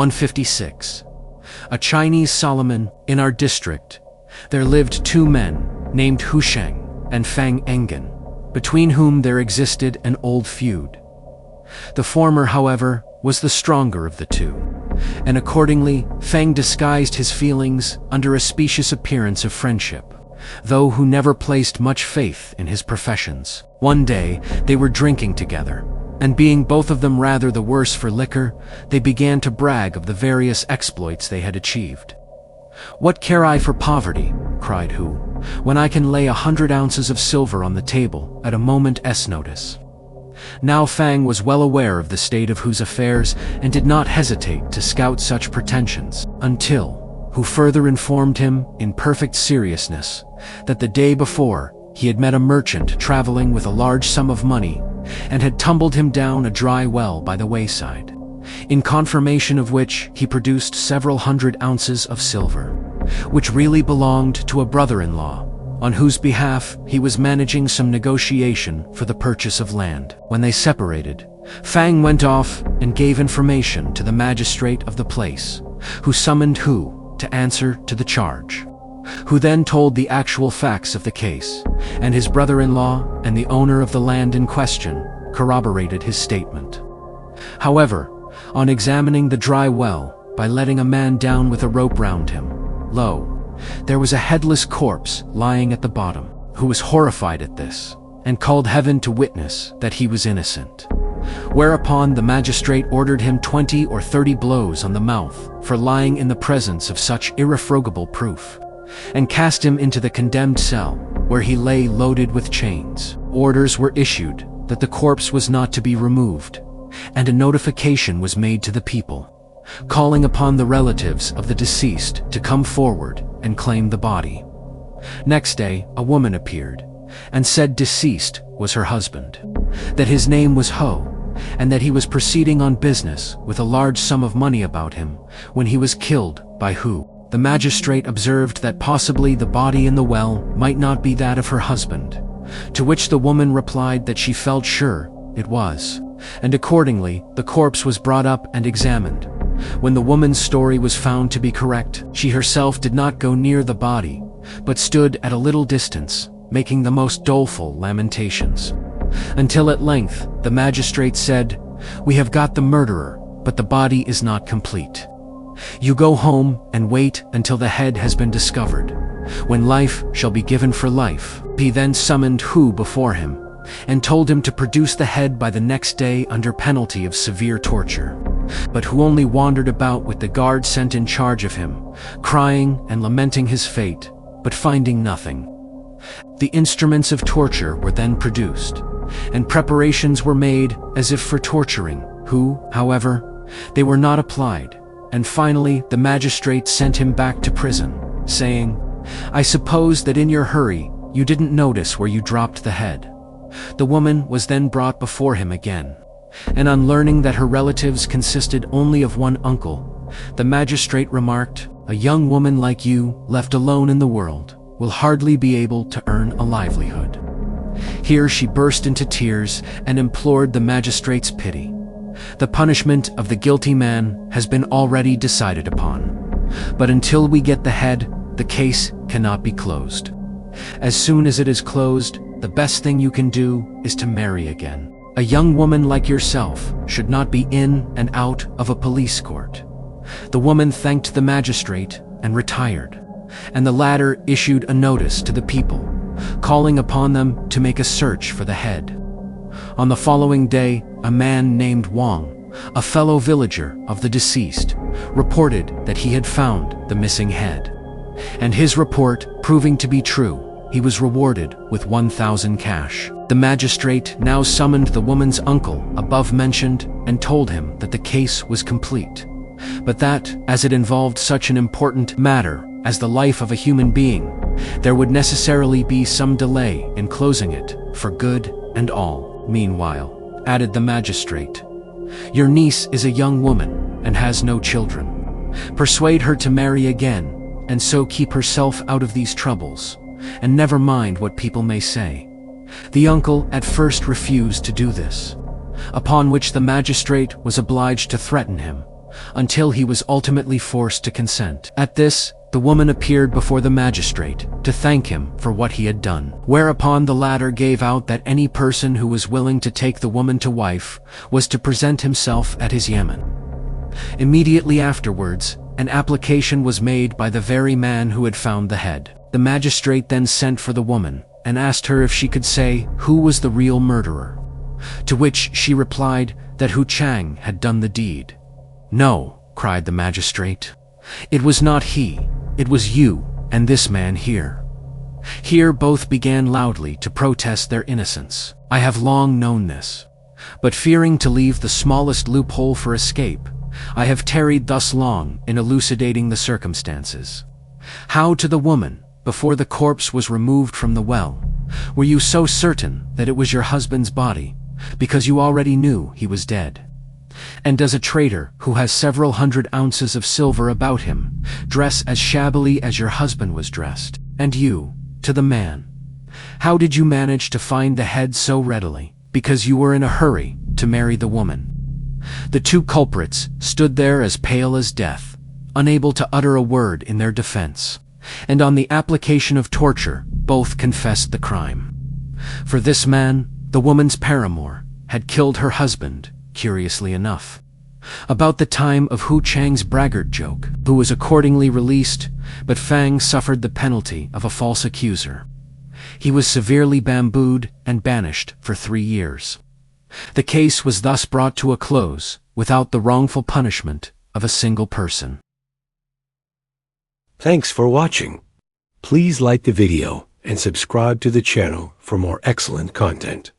156. A Chinese Solomon in our district. There lived two men, named Hu Sheng and Fang Engen, between whom there existed an old feud. The former, however, was the stronger of the two, and accordingly Fang disguised his feelings under a specious appearance of friendship, though Hu never placed much faith in his professions. One day they were drinking together, and being both of them rather the worse for liquor, they began to brag of the various exploits they had achieved. "What care I for poverty," cried Hu, "when I can lay 100 ounces of silver on the table at a moment's notice?" Now Fang was well aware of the state of Hu's affairs and did not hesitate to scout such pretensions, until Hu further informed him, in perfect seriousness, that the day before he had met a merchant traveling with a large sum of money and had tumbled him down a dry well by the wayside, in confirmation of which he produced several 100 ounces of silver, which really belonged to a brother-in-law, on whose behalf he was managing some negotiation for the purchase of land. When they separated, Fang went off and gave information to the magistrate of the place, who summoned Hu to answer to the charge. Hu then told the actual facts of the case, and his brother-in-law and the owner of the land in question corroborated his statement. However, on examining the dry well by letting a man down with a rope round him, lo, there was a headless corpse lying at the bottom. Hu was horrified at this, and called heaven to witness that he was innocent. Whereupon the magistrate ordered him 20 or 30 blows on the mouth for lying in the presence of such irrefragable proof, and cast him into the condemned cell, where he lay loaded with chains. Orders were issued that the corpse was not to be removed, and a notification was made to the people, calling upon the relatives of the deceased to come forward and claim the body. Next day, a woman appeared, and said deceased was her husband, that his name was Ho, and that he was proceeding on business with a large sum of money about him when he was killed by Hu. The magistrate observed that possibly the body in the well might not be that of her husband, to which the woman replied that she felt sure it was, and accordingly the corpse was brought up and examined. When the woman's story was found to be correct, she herself did not go near the body, but stood at a little distance, making the most doleful lamentations, until at length the magistrate said, "We have got the murderer, but the body is not complete. You go home and wait until the head has been discovered, when life shall be given for life." He then summoned Hu before him, and told him to produce the head by the next day under penalty of severe torture. But Hu only wandered about with the guard sent in charge of him, crying and lamenting his fate, but finding nothing. The instruments of torture were then produced, and preparations were made as if for torturing Hu. However, they were not applied, and finally the magistrate sent him back to prison, saying, "I suppose that in your hurry you didn't notice where you dropped the head." The woman was then brought before him again, and on learning that her relatives consisted only of one uncle, the magistrate remarked, "A young woman like you, left alone in the world, will hardly be able to earn a livelihood." Here she burst into tears and implored the magistrate's pity. "The punishment of the guilty man has been already decided upon, but until we get the head, the case cannot be closed. As soon as it is closed, the best thing you can do is to marry again. A young woman like yourself should not be in and out of a police court." The woman thanked the magistrate and retired, and the latter issued a notice to the people, calling upon them to make a search for the head. On the following day, a man named Wang, a fellow villager of the deceased, reported that he had found the missing head, and his report proving to be true, he was rewarded with 1,000 cash. The magistrate now summoned the woman's uncle above mentioned and told him that the case was complete, but that, as it involved such an important matter as the life of a human being, there would necessarily be some delay in closing it for good and all. Meanwhile, added the magistrate, "Your niece is a young woman and has no children. Persuade her to marry again, and so keep herself out of these troubles, and never mind what people may say." The uncle at first refused to do this, upon which the magistrate was obliged to threaten him, until he was ultimately forced to consent. At this, the woman appeared before the magistrate to thank him for what he had done, whereupon the latter gave out that any person who was willing to take the woman to wife was to present himself at his yamen. Immediately afterwards, an application was made by the very man who had found the head. The magistrate then sent for the woman and asked her if she could say who was the real murderer, to which she replied that Hu Chang had done the deed. "No," cried the magistrate, "it was not he, it was you and this man here." Here both began loudly to protest their innocence. "I have long known this, but fearing to leave the smallest loophole for escape, I have tarried thus long in elucidating the circumstances. How to the woman, before the corpse was removed from the well, were you so certain that it was your husband's body, because you already knew he was dead? And does a trader who has several hundred ounces of silver about him dress as shabbily as your husband was dressed? And you, to the man, how did you manage to find the head so readily? Because you were in a hurry to marry the woman." The two culprits stood there as pale as death, unable to utter a word in their defense, and on the application of torture, both confessed the crime. For this man, the woman's paramour, had killed her husband, curiously enough, about the time of Hu Chang's braggart joke, who was accordingly released, but Fang suffered the penalty of a false accuser. He was severely bambooed and banished for 3 years. The case was thus brought to a close without the wrongful punishment of a single person. Thanks for watching. Please like the video and subscribe to the channel for more excellent content.